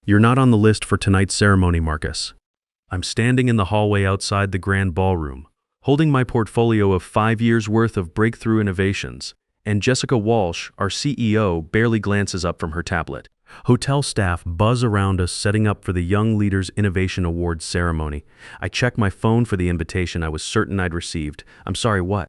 You're not on the list for tonight's ceremony, Marcus. I'm standing in the hallway outside the grand ballroom, holding my portfolio of 5 years' worth of breakthrough innovations, and Jessica Walsh, our CEO, barely glances up from her tablet. Hotel staff buzz around us, setting up for the Young Leaders Innovation Awards ceremony. I check my phone for the invitation I was certain I'd received. I'm sorry, what?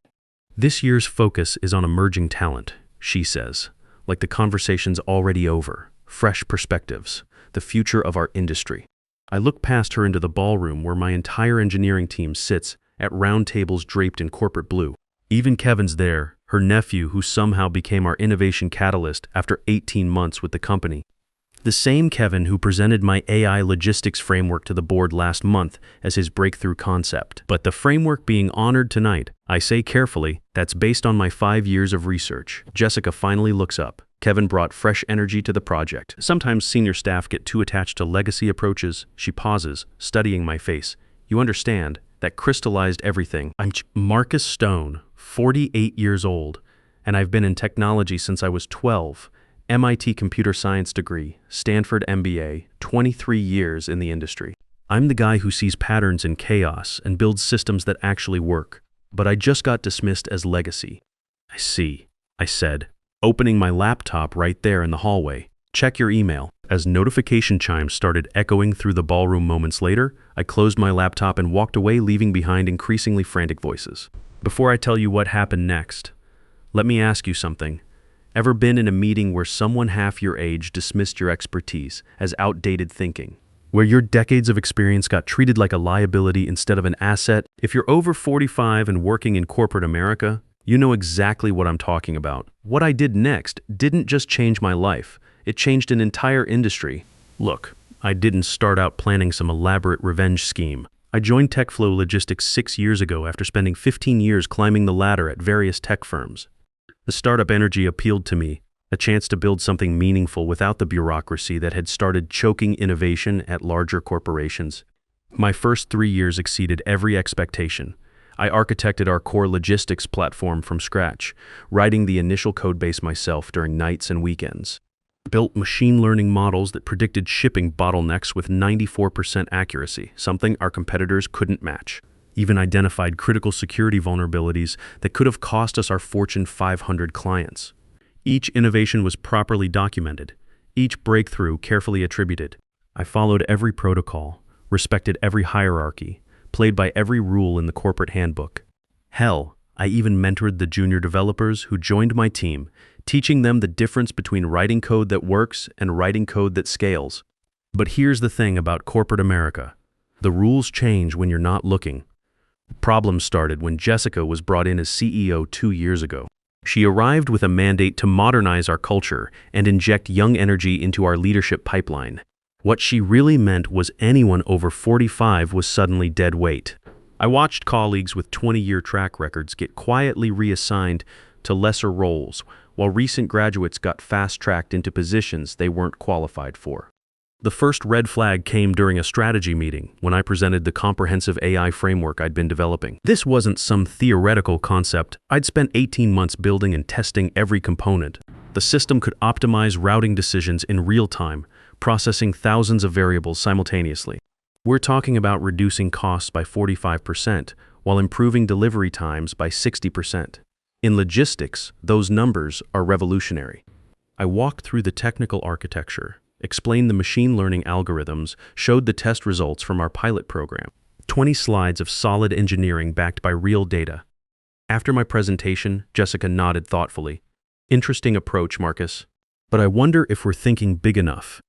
This year's focus is on emerging talent, she says, like the conversation's already over. Fresh perspectives, the future of our industry. I look past her into the ballroom where my entire engineering team sits at round tables draped in corporate blue. Even Kevin's there, her nephew who somehow became our innovation catalyst after 18 months with the company. The same Kevin who presented my AI logistics framework to the board last month as his breakthrough concept. But the framework being honored tonight, I say carefully, that's based on my 5 years of research. Jessica finally looks up. Kevin brought fresh energy to the project. Sometimes senior staff get too attached to legacy approaches. She pauses, studying my face. You understand, that crystallized everything. I'm Marcus Stone, 48 years old, and I've been in technology since I was 12. MIT computer science degree, Stanford MBA, 23 years in the industry. I'm the guy who sees patterns in chaos and builds systems that actually work. But I just got dismissed as legacy. I see, I said, opening my laptop right there in the hallway. Check your email. As notification chimes started echoing through the ballroom moments later, I closed my laptop and walked away, leaving behind increasingly frantic voices. Before I tell you what happened next, let me ask you something. Ever been in a meeting where someone half your age dismissed your expertise as outdated thinking? Where your decades of experience got treated like a liability instead of an asset? If you're over 45 and working in corporate America, you know exactly what I'm talking about. What I did next didn't just change my life, it changed an entire industry. Look, I didn't start out planning some elaborate revenge scheme. I joined TechFlow Logistics 6 years ago after spending 15 years climbing the ladder at various tech firms. The startup energy appealed to me, a chance to build something meaningful without the bureaucracy that had started choking innovation at larger corporations. My first 3 years exceeded every expectation. I architected our core logistics platform from scratch, writing the initial codebase myself during nights and weekends. Built machine learning models that predicted shipping bottlenecks with 94% accuracy, something our competitors couldn't match. Even identified critical security vulnerabilities that could have cost us our Fortune 500 clients. Each innovation was properly documented, each breakthrough carefully attributed. I followed every protocol, respected every hierarchy, played by every rule in the corporate handbook. Hell, I even mentored the junior developers who joined my team, teaching them the difference between writing code that works and writing code that scales. But here's the thing about corporate America. The rules change when you're not looking. Problems started when Jessica was brought in as CEO 2 years ago. She arrived with a mandate to modernize our culture and inject young energy into our leadership pipeline. What she really meant was anyone over 45 was suddenly dead weight. I watched colleagues with 20-year track records get quietly reassigned to lesser roles, while recent graduates got fast-tracked into positions they weren't qualified for. The first red flag came during a strategy meeting when I presented the comprehensive AI framework I'd been developing. This wasn't some theoretical concept. I'd spent 18 months building and testing every component. The system could optimize routing decisions in real time, processing thousands of variables simultaneously. We're talking about reducing costs by 45% while improving delivery times by 60%. In logistics, those numbers are revolutionary. I walked through the technical architecture, explained the machine learning algorithms, showed the test results from our pilot program. 20 slides of solid engineering backed by real data. After my presentation, Jessica nodded thoughtfully. Interesting approach, Marcus. But I wonder if we're thinking big enough.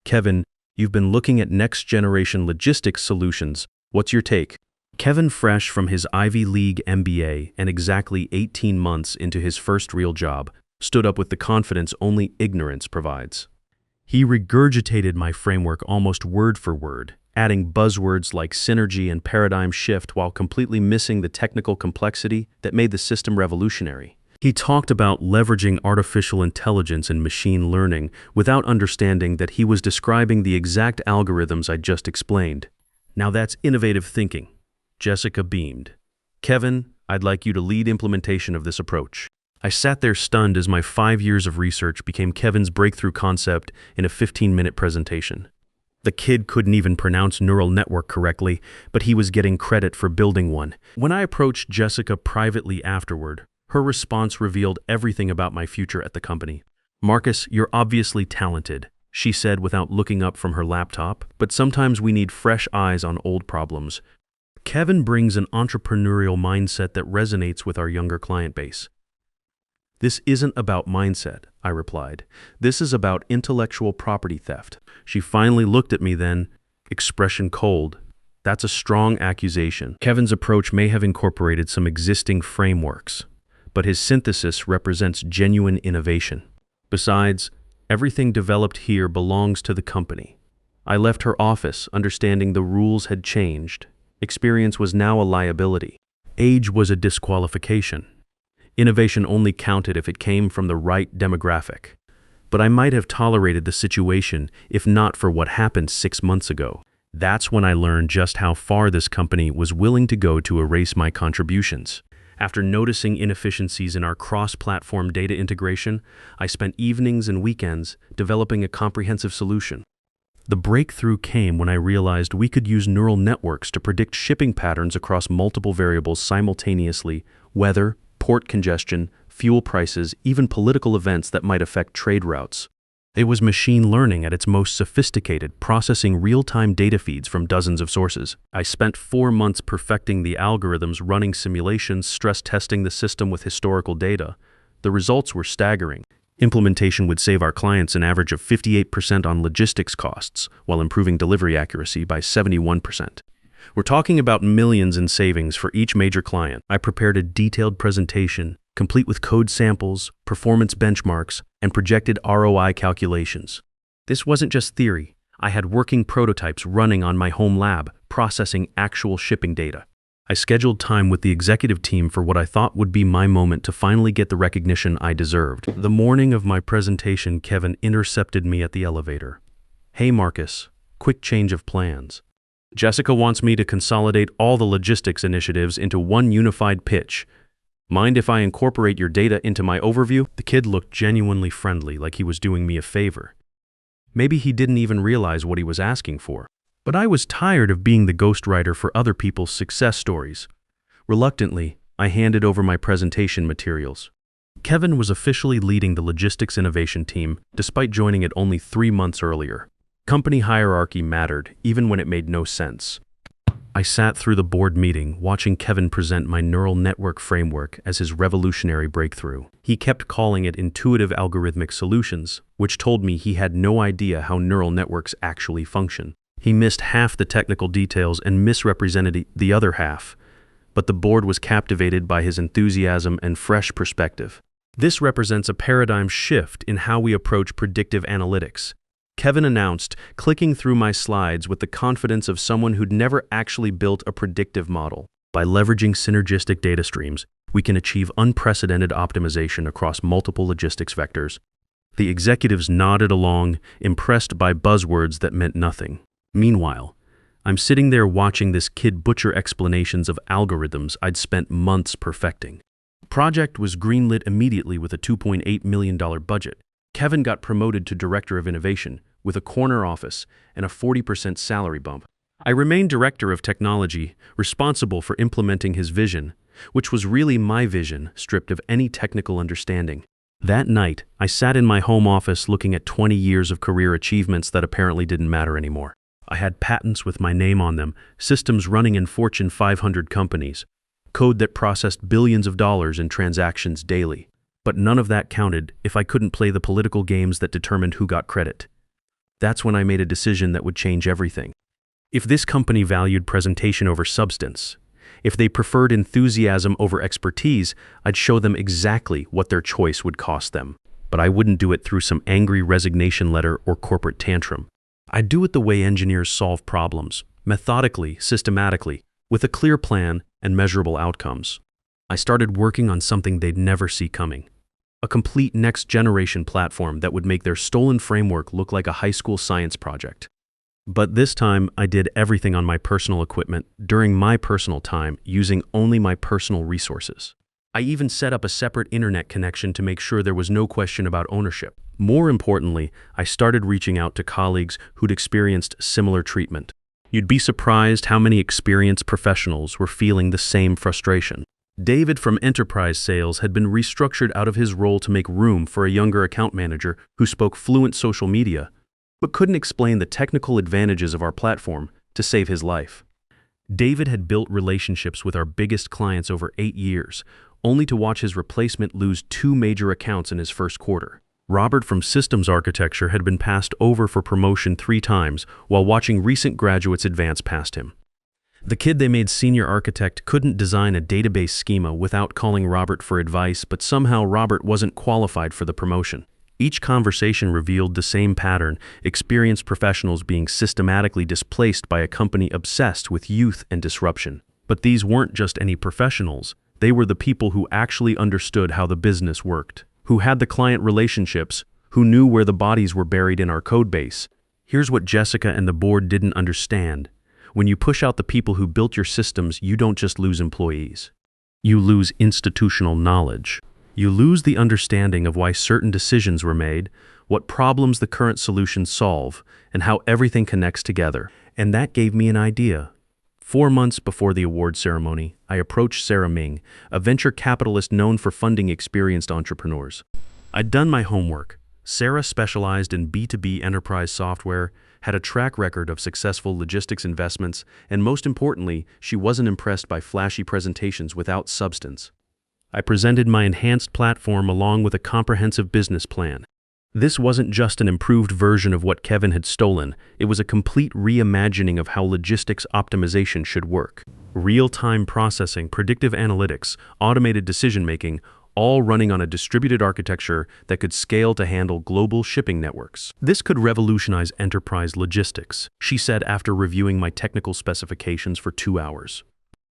Kevin, you've been looking at next-generation logistics solutions. What's your take? Kevin, fresh from his Ivy League MBA and exactly 18 months into his first real job, stood up with the confidence only ignorance provides. He regurgitated my framework almost word for word, adding buzzwords like synergy and paradigm shift while completely missing the technical complexity that made the system revolutionary. He talked about leveraging artificial intelligence and machine learning without understanding that he was describing the exact algorithms I just explained. Now that's innovative thinking. Jessica beamed. Kevin, I'd like you to lead implementation of this approach. I sat there stunned as my 5 years of research became Kevin's breakthrough concept in a 15-minute presentation. The kid couldn't even pronounce neural network correctly, but he was getting credit for building one. When I approached Jessica privately afterward, her response revealed everything about my future at the company. "Marcus, you're obviously talented," she said without looking up from her laptop, "but sometimes we need fresh eyes on old problems. Kevin brings an entrepreneurial mindset that resonates with our younger client base." "This isn't about mindset," I replied. "This is about intellectual property theft." She finally looked at me then, expression cold. "That's a strong accusation." Kevin's approach may have incorporated some existing frameworks, but his synthesis represents genuine innovation. Besides, everything developed here belongs to the company. I left her office understanding the rules had changed. Experience was now a liability. Age was a disqualification. Innovation only counted if it came from the right demographic. But I might have tolerated the situation if not for what happened 6 months ago. That's when I learned just how far this company was willing to go to erase my contributions. After noticing inefficiencies in our cross-platform data integration, I spent evenings and weekends developing a comprehensive solution. The breakthrough came when I realized we could use neural networks to predict shipping patterns across multiple variables simultaneously: weather, port congestion, fuel prices, even political events that might affect trade routes. It was machine learning at its most sophisticated, processing real-time data feeds from dozens of sources. I spent 4 months perfecting the algorithms, running simulations, stress testing the system with historical data. The results were staggering. Implementation would save our clients an average of 58% on logistics costs, while improving delivery accuracy by 71%. We're talking about millions in savings for each major client. I prepared a detailed presentation, complete with code samples, performance benchmarks, and projected ROI calculations. This wasn't just theory. I had working prototypes running on my home lab, processing actual shipping data. I scheduled time with the executive team for what I thought would be my moment to finally get the recognition I deserved. The morning of my presentation, Kevin intercepted me at the elevator. "Hey Marcus, quick change of plans. Jessica wants me to consolidate all the logistics initiatives into one unified pitch. Mind if I incorporate your data into my overview?" The kid looked genuinely friendly, like he was doing me a favor. Maybe he didn't even realize what he was asking for. But I was tired of being the ghostwriter for other people's success stories. Reluctantly, I handed over my presentation materials. Kevin was officially leading the logistics innovation team, despite joining it only 3 months earlier. Company hierarchy mattered, even when it made no sense. I sat through the board meeting, watching Kevin present my neural network framework as his revolutionary breakthrough. He kept calling it intuitive algorithmic solutions, which told me he had no idea how neural networks actually function. He missed half the technical details and misrepresented the other half, but the board was captivated by his enthusiasm and fresh perspective. This represents a paradigm shift in how we approach predictive analytics. Kevin announced, clicking through my slides with the confidence of someone who'd never actually built a predictive model. By leveraging synergistic data streams, we can achieve unprecedented optimization across multiple logistics vectors. The executives nodded along, impressed by buzzwords that meant nothing. Meanwhile, I'm sitting there watching this kid butcher explanations of algorithms I'd spent months perfecting. The project was greenlit immediately with a $2.8 million budget. Kevin got promoted to Director of Innovation, with a corner office and a 40% salary bump. I remained Director of Technology, responsible for implementing his vision, which was really my vision, stripped of any technical understanding. That night, I sat in my home office looking at 20 years of career achievements that apparently didn't matter anymore. I had patents with my name on them, systems running in Fortune 500 companies, code that processed billions of dollars in transactions daily. But none of that counted if I couldn't play the political games that determined who got credit. That's when I made a decision that would change everything. If this company valued presentation over substance, if they preferred enthusiasm over expertise, I'd show them exactly what their choice would cost them. But I wouldn't do it through some angry resignation letter or corporate tantrum. I'd do it the way engineers solve problems, methodically, systematically, with a clear plan and measurable outcomes. I started working on something they'd never see coming. A complete next-generation platform that would make their stolen framework look like a high school science project. But this time, I did everything on my personal equipment, during my personal time, using only my personal resources. I even set up a separate internet connection to make sure there was no question about ownership. More importantly, I started reaching out to colleagues who'd experienced similar treatment. You'd be surprised how many experienced professionals were feeling the same frustration. David from Enterprise Sales had been restructured out of his role to make room for a younger account manager who spoke fluent social media, but couldn't explain the technical advantages of our platform to save his life. David had built relationships with our biggest clients over 8 years, only to watch his replacement lose 2 major accounts in his first quarter. Robert from Systems Architecture had been passed over for promotion 3 times while watching recent graduates advance past him. The kid they made senior architect couldn't design a database schema without calling Robert for advice, but somehow Robert wasn't qualified for the promotion. Each conversation revealed the same pattern: experienced professionals being systematically displaced by a company obsessed with youth and disruption. But these weren't just any professionals. They were the people who actually understood how the business worked, who had the client relationships, who knew where the bodies were buried in our code base. Here's what Jessica and the board didn't understand. When you push out the people who built your systems, you don't just lose employees. You lose institutional knowledge. You lose the understanding of why certain decisions were made, what problems the current solutions solve, and how everything connects together. And that gave me an idea. 4 months before the award ceremony, I approached Sarah Ming, a venture capitalist known for funding experienced entrepreneurs. I'd done my homework. Sarah specialized in B2B enterprise software, had a track record of successful logistics investments, and most importantly, she wasn't impressed by flashy presentations without substance. I presented my enhanced platform along with a comprehensive business plan. This wasn't just an improved version of what Kevin had stolen, it was a complete reimagining of how logistics optimization should work. Real-time processing, predictive analytics, automated decision-making, all running on a distributed architecture that could scale to handle global shipping networks. This could revolutionize enterprise logistics, she said after reviewing my technical specifications for 2 hours.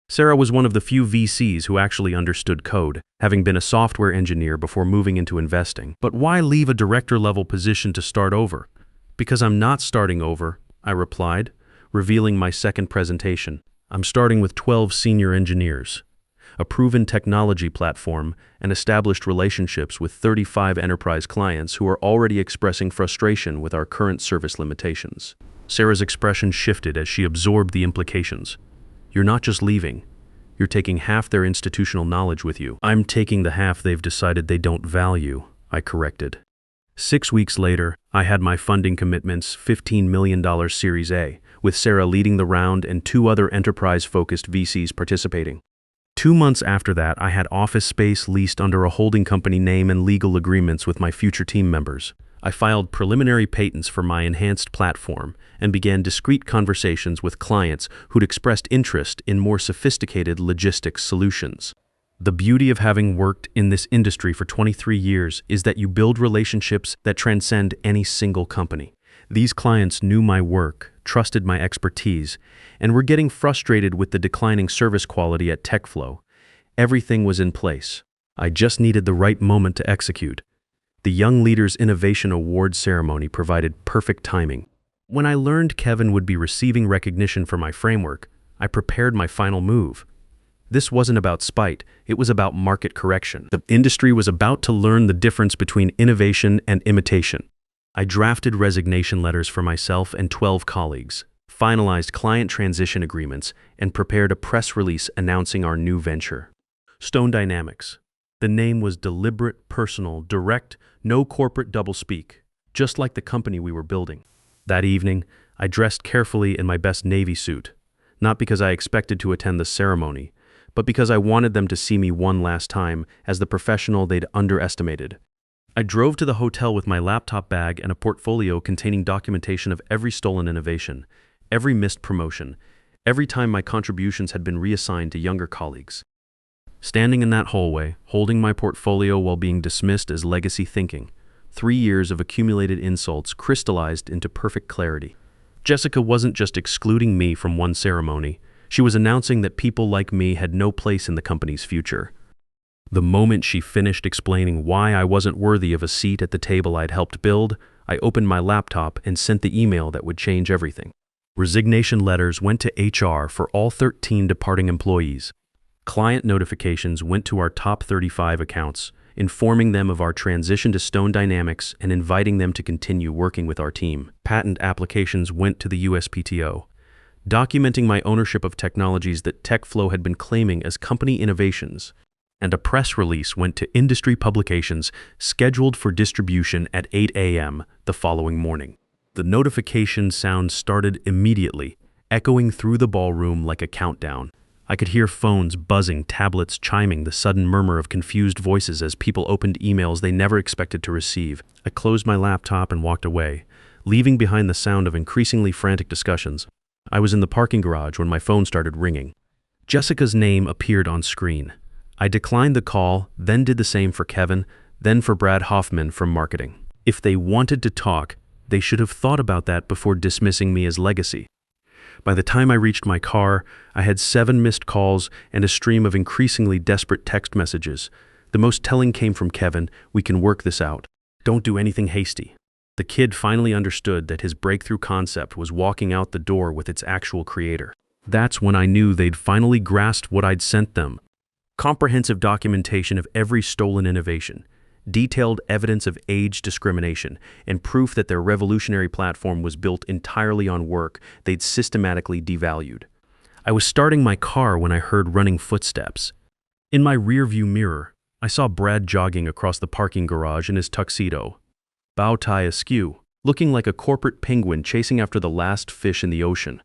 Sarah was one of the few VCs who actually understood code, having been a software engineer before moving into investing. But why leave a director-level position to start over? Because I'm not starting over, I replied, revealing my second presentation. I'm starting with 12 senior engineers, a proven technology platform, and established relationships with 35 enterprise clients who are already expressing frustration with our current service limitations. Sarah's expression shifted as she absorbed the implications. You're not just leaving, you're taking half their institutional knowledge with you. I'm taking the half they've decided they don't value, I corrected. 6 weeks later, I had my funding commitments, $15 million Series A, with Sarah leading the round and 2 other enterprise-focused VCs participating. 2 months after that, I had office space leased under a holding company name and legal agreements with my future team members. I filed preliminary patents for my enhanced platform and began discreet conversations with clients who'd expressed interest in more sophisticated logistics solutions. The beauty of having worked in this industry for 23 years is that you build relationships that transcend any single company. These clients knew my work, trusted my expertise, and were getting frustrated with the declining service quality at TechFlow. Everything was in place. I just needed the right moment to execute. The Young Leaders Innovation Award ceremony provided perfect timing. When I learned Kevin would be receiving recognition for my framework, I prepared my final move. This wasn't about spite, it was about market correction. The industry was about to learn the difference between innovation and imitation. I drafted resignation letters for myself and 12 colleagues, finalized client transition agreements, and prepared a press release announcing our new venture. Stone Dynamics. The name was deliberate, personal, direct, no corporate doublespeak, just like the company we were building. That evening, I dressed carefully in my best Navy suit, not because I expected to attend the ceremony, but because I wanted them to see me one last time as the professional they'd underestimated. I drove to the hotel with my laptop bag and a portfolio containing documentation of every stolen innovation, every missed promotion, every time my contributions had been reassigned to younger colleagues. Standing in that hallway, holding my portfolio while being dismissed as legacy thinking, 3 years of accumulated insults crystallized into perfect clarity. Jessica wasn't just excluding me from one ceremony, she was announcing that people like me had no place in the company's future. The moment she finished explaining why I wasn't worthy of a seat at the table I'd helped build, I opened my laptop and sent the email that would change everything. Resignation letters went to HR for all 13 departing employees. Client notifications went to our top 35 accounts, informing them of our transition to Stone Dynamics and inviting them to continue working with our team. Patent applications went to the USPTO, documenting my ownership of technologies that TechFlow had been claiming as company innovations. And a press release went to industry publications scheduled for distribution at 8 a.m. the following morning. The notification sound started immediately, echoing through the ballroom like a countdown. I could hear phones buzzing, tablets chiming, the sudden murmur of confused voices as people opened emails they never expected to receive. I closed my laptop and walked away, leaving behind the sound of increasingly frantic discussions. I was in the parking garage when my phone started ringing. Jessica's name appeared on screen. I declined the call, then did the same for Kevin, then for Brad Hoffman from marketing. If they wanted to talk, they should have thought about that before dismissing me as legacy. By the time I reached my car, I had 7 missed calls and a stream of increasingly desperate text messages. The most telling came from Kevin. "We can work this out. Don't do anything hasty." The kid finally understood that his breakthrough concept was walking out the door with its actual creator. That's when I knew they'd finally grasped what I'd sent them. Comprehensive documentation of every stolen innovation, detailed evidence of age discrimination, and proof that their revolutionary platform was built entirely on work they'd systematically devalued. I was starting my car when I heard running footsteps. In my rearview mirror, I saw Brad jogging across the parking garage in his tuxedo, bow tie askew, looking like a corporate penguin chasing after the last fish in the ocean.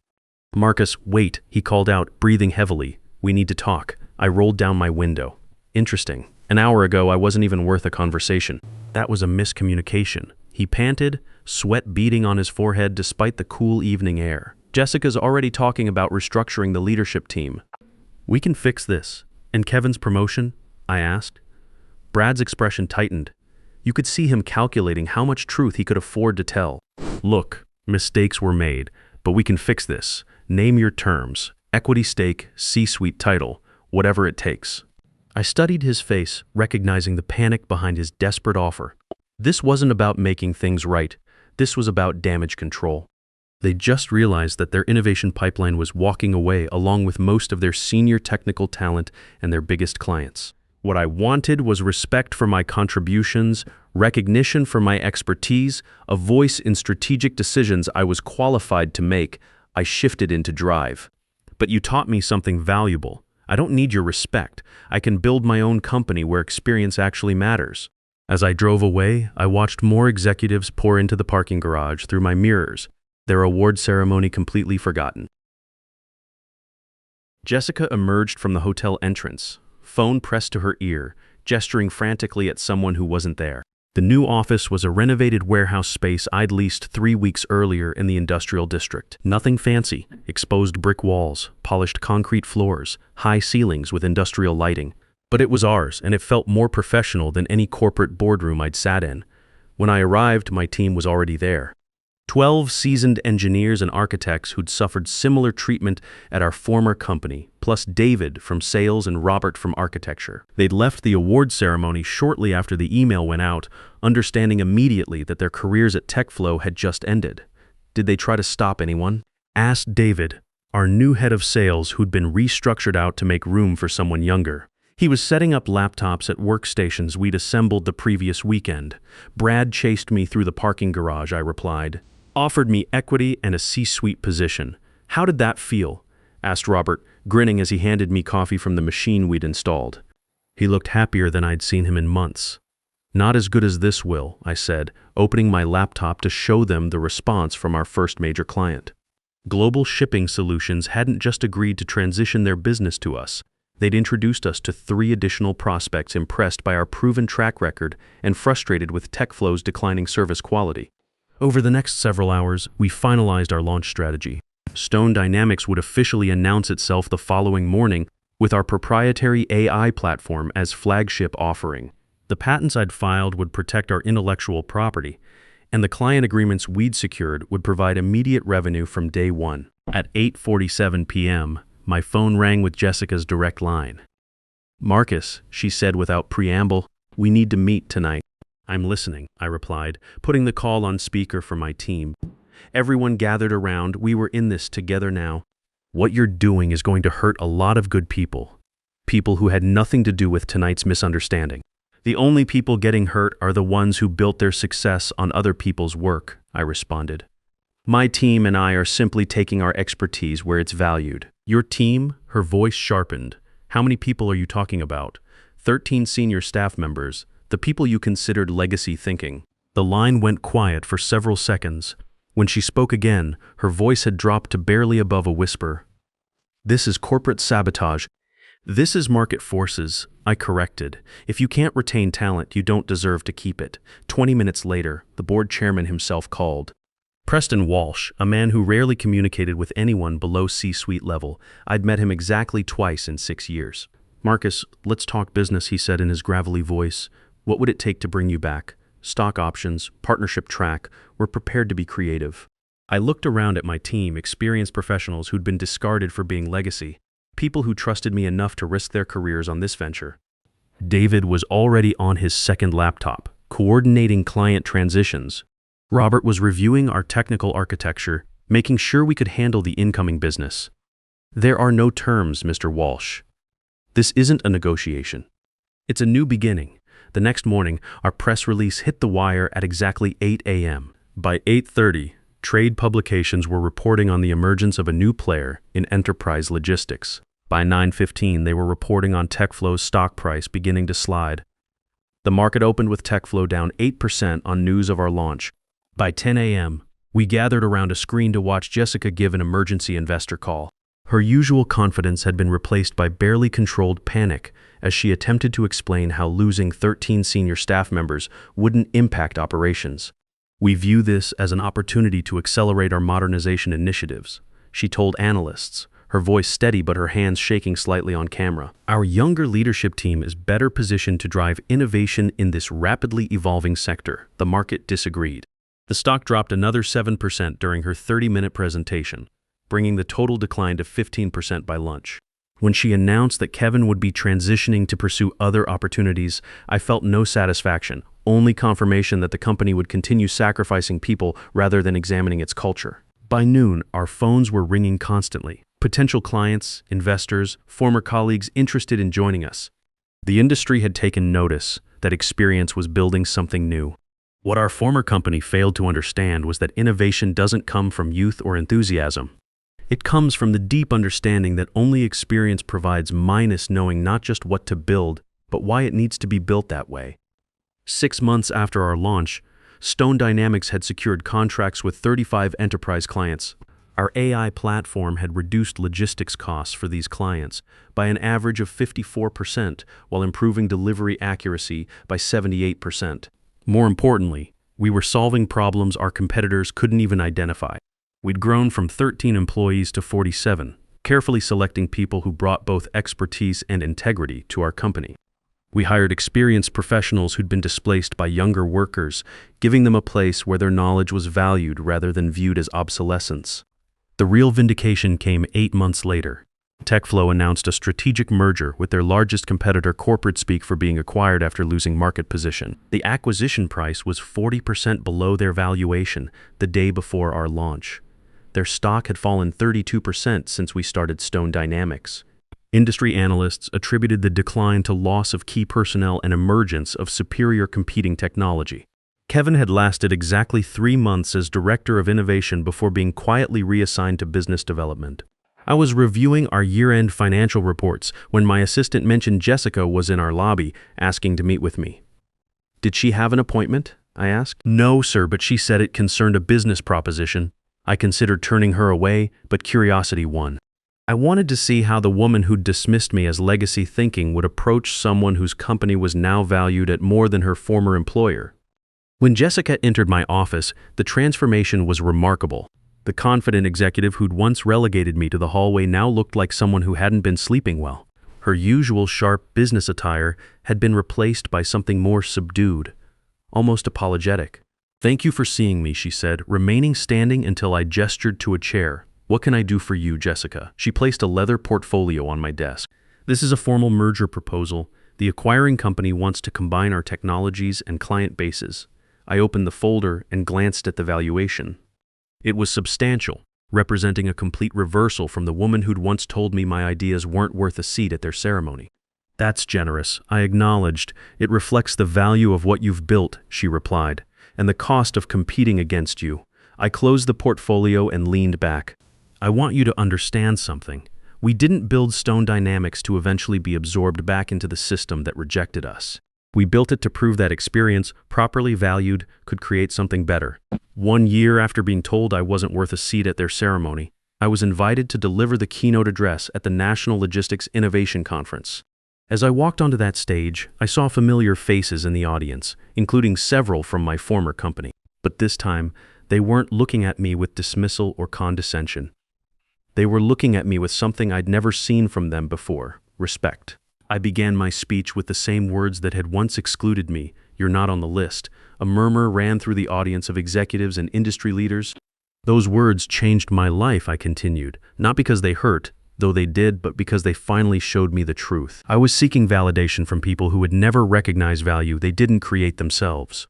"Marcus, wait," he called out, breathing heavily. "We need to talk." I rolled down my window. Interesting. An hour ago, I wasn't even worth a conversation. That was a miscommunication. He panted, sweat beading on his forehead despite the cool evening air. "Jessica's already talking about restructuring the leadership team." "We can fix this. And Kevin's promotion?" I asked. Brad's expression tightened. You could see him calculating how much truth he could afford to tell. "Look, mistakes were made, but we can fix this. Name your terms. Equity stake, C-suite title, whatever it takes." I studied his face, recognizing the panic behind his desperate offer. This wasn't about making things right. This was about damage control. They just realized that their innovation pipeline was walking away along with most of their senior technical talent and their biggest clients. What I wanted was respect for my contributions, recognition for my expertise, a voice in strategic decisions I was qualified to make. I shifted into drive. "But you taught me something valuable. I don't need your respect. I can build my own company where experience actually matters." As I drove away, I watched more executives pour into the parking garage through my mirrors, their award ceremony completely forgotten. Jessica emerged from the hotel entrance, phone pressed to her ear, gesturing frantically at someone who wasn't there. The new office was a renovated warehouse space I'd leased 3 weeks earlier in the industrial district. Nothing fancy, exposed brick walls, polished concrete floors, high ceilings with industrial lighting. But it was ours, and it felt more professional than any corporate boardroom I'd sat in. When I arrived, my team was already there. 12 seasoned engineers and architects who'd suffered similar treatment at our former company, plus David from sales and Robert from architecture. They'd left the award ceremony shortly after the email went out, understanding immediately that their careers at TechFlow had just ended. Did they try to stop anyone? Asked David, our new head of sales who'd been restructured out to make room for someone younger. He was setting up laptops at workstations we'd assembled the previous weekend. "Brad chased me through the parking garage," I replied. "Offered me equity and a C-suite position. How did that feel?" asked Robert, grinning as he handed me coffee from the machine we'd installed. He looked happier than I'd seen him in months. "Not as good as this, Will," I said, opening my laptop to show them the response from our first major client. Global Shipping Solutions hadn't just agreed to transition their business to us. They'd introduced us to 3 additional prospects impressed by our proven track record and frustrated with TechFlow's declining service quality. Over the next several hours, we finalized our launch strategy. Stone Dynamics would officially announce itself the following morning with our proprietary AI platform as flagship offering. The patents I'd filed would protect our intellectual property, and the client agreements we'd secured would provide immediate revenue from day one. At 8:47 p.m., my phone rang with Jessica's direct line. "Marcus," she said without preamble, "we need to meet tonight." "I'm listening," I replied, putting the call on speaker for my team. Everyone gathered around. We were in this together now. "What you're doing is going to hurt a lot of good people." People who had nothing to do with tonight's misunderstanding. The only people getting hurt are the ones who built their success on other people's work, I responded. My team and I are simply taking our expertise where it's valued. Your team? Her voice sharpened. How many people are you talking about? 13 senior staff members, the people you considered legacy thinking. The line went quiet for several seconds. When she spoke again, her voice had dropped to barely above a whisper. This is corporate sabotage. This is market forces, I corrected. If you can't retain talent, you don't deserve to keep it. 20 minutes later, the board chairman himself called. Preston Walsh, a man who rarely communicated with anyone below C-suite level. I'd met him exactly twice in 6 years. Marcus, let's talk business, he said in his gravelly voice. What would it take to bring you back? Stock options, partnership track, we're prepared to be creative. I looked around at my team, experienced professionals who'd been discarded for being legacy. People who trusted me enough to risk their careers on this venture. David was already on his second laptop, coordinating client transitions. Robert was reviewing our technical architecture, making sure we could handle the incoming business. There are no terms, Mr. Walsh. This isn't a negotiation. It's a new beginning. The next morning, our press release hit the wire at exactly 8 a.m. By 8:30, trade publications were reporting on the emergence of a new player in enterprise logistics. By 9:15, they were reporting on TechFlow's stock price beginning to slide. The market opened with TechFlow down 8% on news of our launch. By 10 a.m., we gathered around a screen to watch Jessica give an emergency investor call. Her usual confidence had been replaced by barely controlled panic as she attempted to explain how losing 13 senior staff members wouldn't impact operations. We view this as an opportunity to accelerate our modernization initiatives, she told analysts, her voice steady but her hands shaking slightly on camera. Our younger leadership team is better positioned to drive innovation in this rapidly evolving sector. The market disagreed. The stock dropped another 7% during her 30-minute presentation, bringing the total decline to 15% by lunch. When she announced that Kevin would be transitioning to pursue other opportunities, I felt no satisfaction, only confirmation that the company would continue sacrificing people rather than examining its culture. By noon, our phones were ringing constantly. Potential clients, investors, former colleagues interested in joining us. The industry had taken notice that Experience was building something new. What our former company failed to understand was that innovation doesn't come from youth or enthusiasm. It comes from the deep understanding that only experience provides, minus knowing not just what to build, but why it needs to be built that way. 6 months after our launch, Stone Dynamics had secured contracts with 35 enterprise clients. Our AI platform had reduced logistics costs for these clients by an average of 54% while improving delivery accuracy by 78%. More importantly, we were solving problems our competitors couldn't even identify. We'd grown from 13 employees to 47, carefully selecting people who brought both expertise and integrity to our company. We hired experienced professionals who'd been displaced by younger workers, giving them a place where their knowledge was valued rather than viewed as obsolescence. The real vindication came 8 months later. TechFlow announced a strategic merger with their largest competitor, corporate speak for being acquired after losing market position. The acquisition price was 40% below their valuation the day before our launch. Their stock had fallen 32% since we started Stone Dynamics. Industry analysts attributed the decline to loss of key personnel and emergence of superior competing technology. Kevin had lasted exactly 3 months as Director of Innovation before being quietly reassigned to business development. I was reviewing our year-end financial reports when my assistant mentioned Jessica was in our lobby asking to meet with me. Did she have an appointment? I asked. No, sir, but she said it concerned a business proposition. I considered turning her away, but curiosity won. I wanted to see how the woman who'd dismissed me as legacy thinking would approach someone whose company was now valued at more than her former employer. When Jessica entered my office, the transformation was remarkable. The confident executive who'd once relegated me to the hallway now looked like someone who hadn't been sleeping well. Her usual sharp business attire had been replaced by something more subdued, almost apologetic. Thank you for seeing me, she said, remaining standing until I gestured to a chair. What can I do for you, Jessica? She placed a leather portfolio on my desk. This is a formal merger proposal. The acquiring company wants to combine our technologies and client bases. I opened the folder and glanced at the valuation. It was substantial, representing a complete reversal from the woman who'd once told me my ideas weren't worth a seat at their ceremony. "That's generous," I acknowledged. "It reflects the value of what you've built," she replied, "and the cost of competing against you." I closed the portfolio and leaned back. "I want you to understand something. We didn't build Stone Dynamics to eventually be absorbed back into the system that rejected us. We built it to prove that experience, properly valued, could create something better." 1 year after being told I wasn't worth a seat at their ceremony, I was invited to deliver the keynote address at the National Logistics Innovation Conference. As I walked onto that stage, I saw familiar faces in the audience, including several from my former company. But this time, they weren't looking at me with dismissal or condescension. They were looking at me with something I'd never seen from them before: respect. I began my speech with the same words that had once excluded me: "You're not on the list." A murmur ran through the audience of executives and industry leaders. "Those words changed my life," I continued, "not because they hurt, though they did, but because they finally showed me the truth. I was seeking validation from people who would never recognize value they didn't create themselves."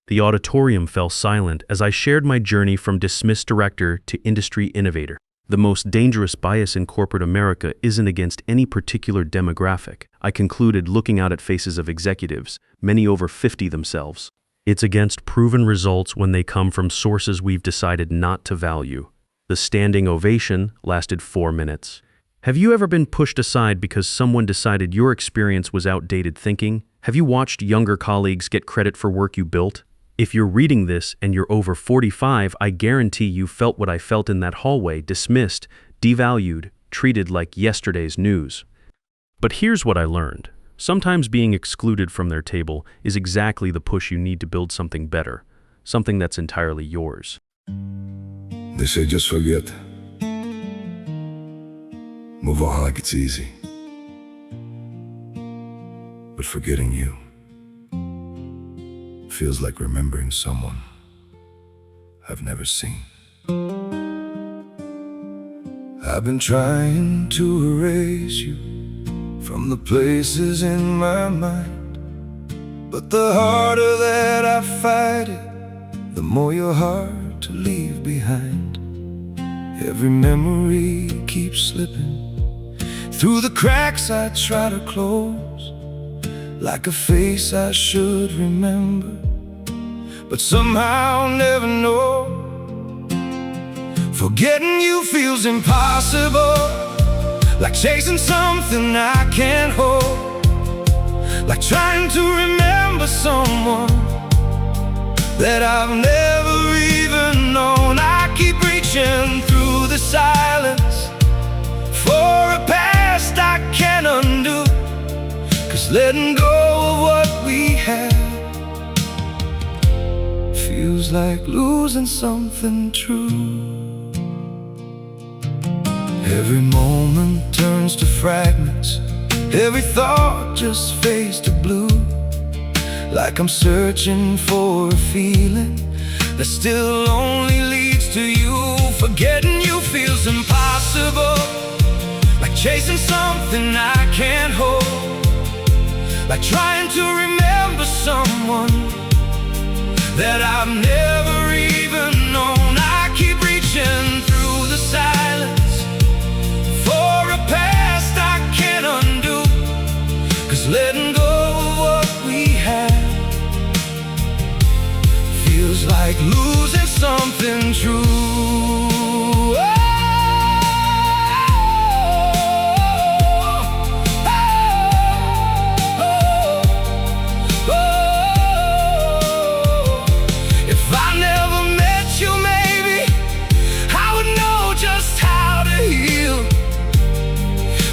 The auditorium fell silent as I shared my journey from dismissed director to industry innovator. The most dangerous bias in corporate America isn't against any particular demographic, I concluded, looking out at faces of executives, many over 50 themselves. It's against proven results when they come from sources we've decided not to value. The standing ovation lasted 4 minutes. Have you ever been pushed aside because someone decided your experience was outdated thinking? Have you watched younger colleagues get credit for work you built? If you're reading this and you're over 45, I guarantee you felt what I felt in that hallway: dismissed, devalued, treated like yesterday's news. But here's what I learned. Sometimes being excluded from their table is exactly the push you need to build something better, something that's entirely yours. They say just forget. Move on like it's easy. But forgetting you feels like remembering someone I've never seen. I've been trying to erase you from the places in my mind, but the harder that I fight it, the more you're hard to leave behind. Every memory keeps slipping through the cracks I try to close, like a face I should remember, but somehow never know. Forgetting you feels impossible, like chasing something I can't hold, like trying to remember someone that I've never even known. I keep reaching through the silence for a past I can't undo, 'cause letting go of what we had feels like losing something true. Every moment turns to fragments, every thought just fades to blue, like I'm searching for a feeling that still only leads to you. Forgetting you feels impossible, like chasing something I can't hold, like trying to remember someone that I've never even known. I keep reaching through the silence for a past I can't undo, 'cause letting go of what we had feels like losing something true.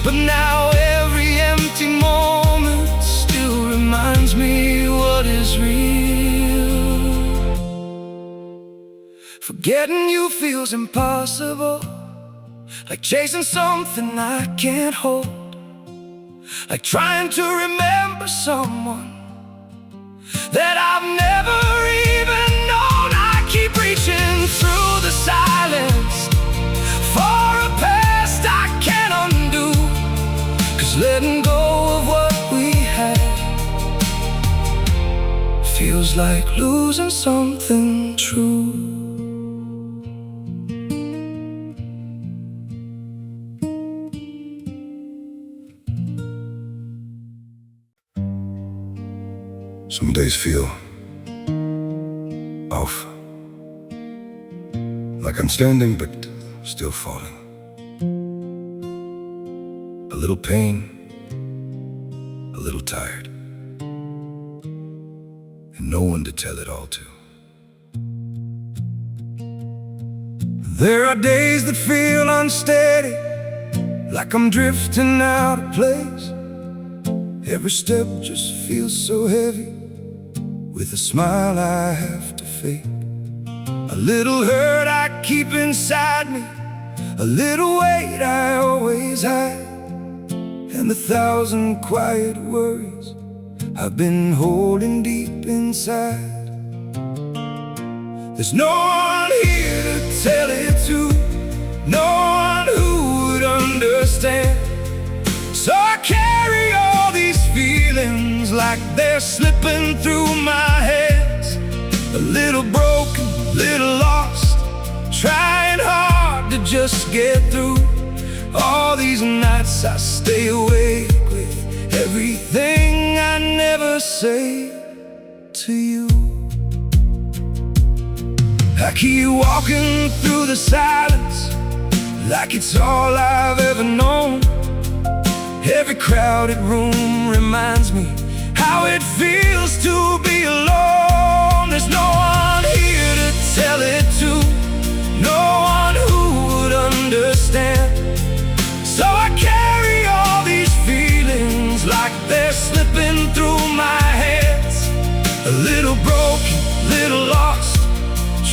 But now every empty moment still reminds me what is real. Forgetting you feels impossible, like chasing something I can't hold, like trying to remember someone that I've never even known. I keep reaching through the silence for a past I can't undo, 'cause letting go of what we had feels like losing something true. Some days feel off, like I'm standing but still falling. A little pain, a little tired, and no one to tell it all to. There are days that feel unsteady, like I'm drifting out of place. Every step just feels so heavy, with a smile I have to fake. A little hurt I keep inside me, a little weight I always hide, and 1,000 quiet worries I've been holding deep inside. There's no one here to tell it to, no one who would understand. So I carry all these feelings like they're slipping through my hands. A little broken, little lost, trying hard to just get through. All these nights I stay awake with everything I never say to you. I keep walking through the silence like it's all I've ever known. Every crowded room reminds me how it feels to be alone. There's no one here to tell it to, no one who would understand. So I carry all these feelings like they're slipping through my hands. A little broken, little lost,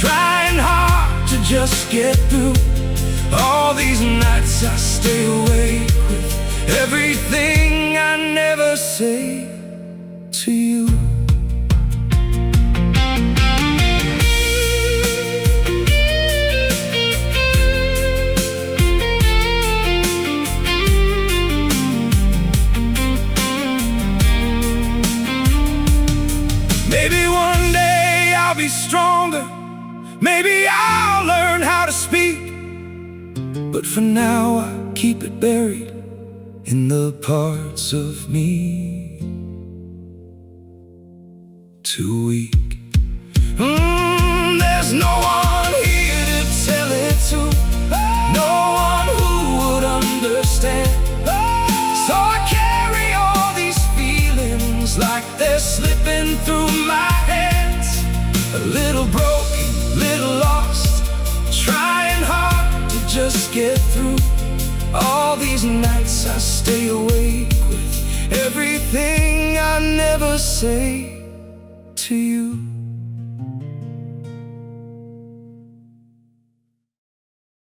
trying hard to just get through. All these nights I stay awake with everything I never say to you. Maybe one day I'll be stronger, maybe I'll learn how to speak, but for now I keep it buried in the parts of me too weak. There's no one here to tell it to, no one who would understand. So I carry all these feelings like they're slipping through my hands. A little broken, little lost, trying hard to just get through. All these nights I stay awake with everything I never say to you.